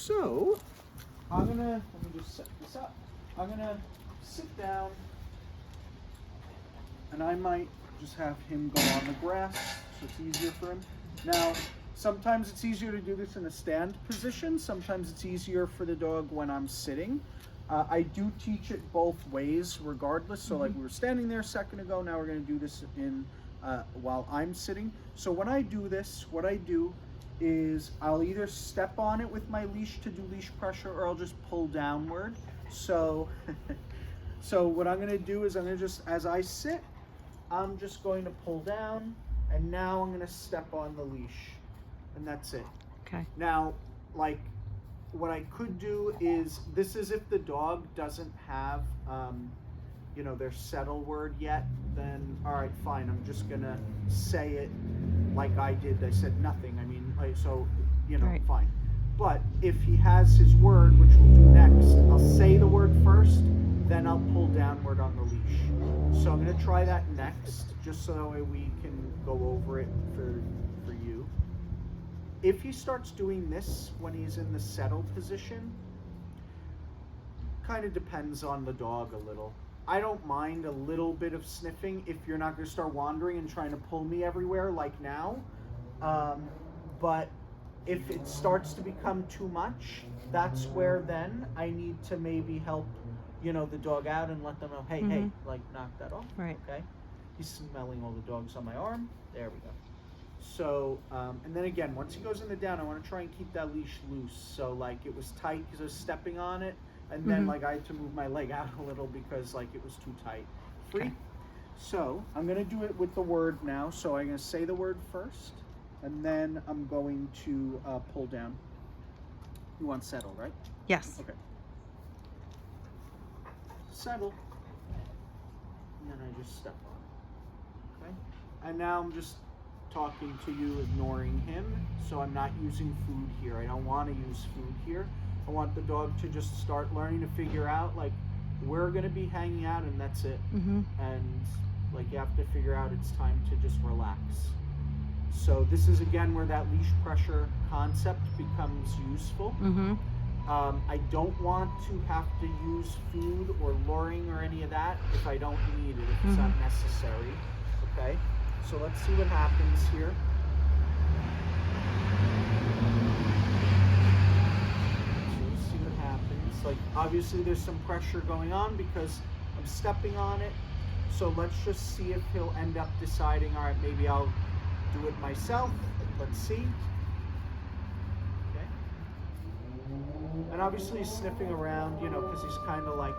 So, let me just set this up. I'm gonna sit down, and I might just have him go on the grass so it's easier for him. Now, sometimes it's easier to do this in a stand position. Sometimes it's easier for the dog when I'm sitting. I do teach it both ways regardless. So like we were standing there a second ago, now we're gonna do this in while I'm sitting. So when I do this, what I do is I'll either step on it with my leash to do leash pressure, or I'll just pull downward. So, so what I'm gonna do is I'm gonna just, as I sit, I'm just going to pull down, and now I'm gonna step on the leash, and that's it. Okay. Now, like, what I could do is, this is if the dog doesn't have, you know, their settle word yet, then all right, fine, I'm just gonna say it like I did. I said nothing. I mean, like, so, you know, Right. fine. But if he has his word, which we'll do next, I'll say the word first, then I'll pull downward on the leash. So I'm gonna try that next, just so that way we can go over it for you. If he starts doing this when he's in the settle position, kind of depends on the dog a little. I don't mind a little bit of sniffing if you're not going to start wandering and trying to pull me everywhere like now. But if it starts to become too much, that's where then I need to maybe help, you know, the dog out and let them know, hey, hey, like, knock that off. Right. Okay. He's smelling all the dogs on my arm. There we go. So, and then again, once he goes in the down, I want to try and keep that leash loose. So like it was tight because I was stepping on it, and then like I had to move my leg out a little because like it was too tight. Free. Okay. So I'm going to do it with the word now. So I'm going to say the word first, and then I'm going to pull down. You want settle, right? Yes. Okay. Settle. And then I just step on it. Okay. And now I'm just talking to you, ignoring him, so I'm not using food here. I don't want to use food here. I want the dog to just start learning to figure out, like, we're going to be hanging out and that's it. And like you have to figure out it's time to just relax. So this is again where that leash pressure concept becomes useful. I don't want to have to use food or luring or any of that if I don't need it, if it's not necessary. Okay. So let's see what happens here. So let's see what happens. Like, obviously there's some pressure going on because I'm stepping on it. So let's just see if he'll end up deciding, all right, maybe I'll do it myself. Let's see. Okay. And obviously he's sniffing around, you know, because he's kind of like,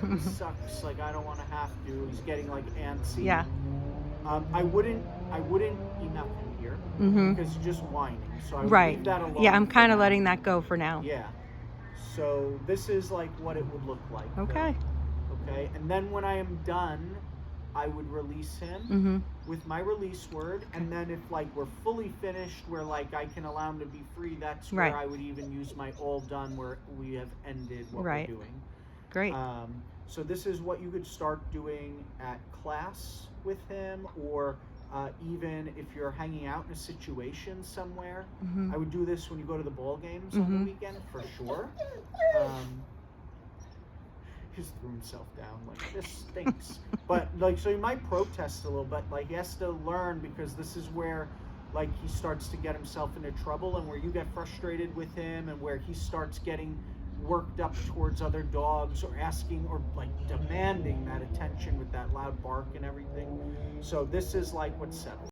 this sucks. Like, I don't want to have to. He's getting like antsy. Yeah. I wouldn't enough in here because you're just whining. So I would leave that alone. Yeah, I'm kind of letting that go for now. Yeah. So this is like what it would look like. Okay. Okay. And then when I am done, I would release him with my release word. And then if like we're fully finished, where like I can allow him to be free, that's where I would even use my all done, where we have ended what we're doing. Great. So this is what you could start doing at class with him, or even if you're hanging out in a situation somewhere. I would do this when you go to the ball games on the weekend for sure. He just threw himself down like, this stinks. But like, so he might protest a little bit. Like, he has to learn, because this is where like he starts to get himself into trouble, and where you get frustrated with him, and where he starts getting worked up towards other dogs, or asking or like demanding that attention with that loud bark and everything. So this is like what's settled.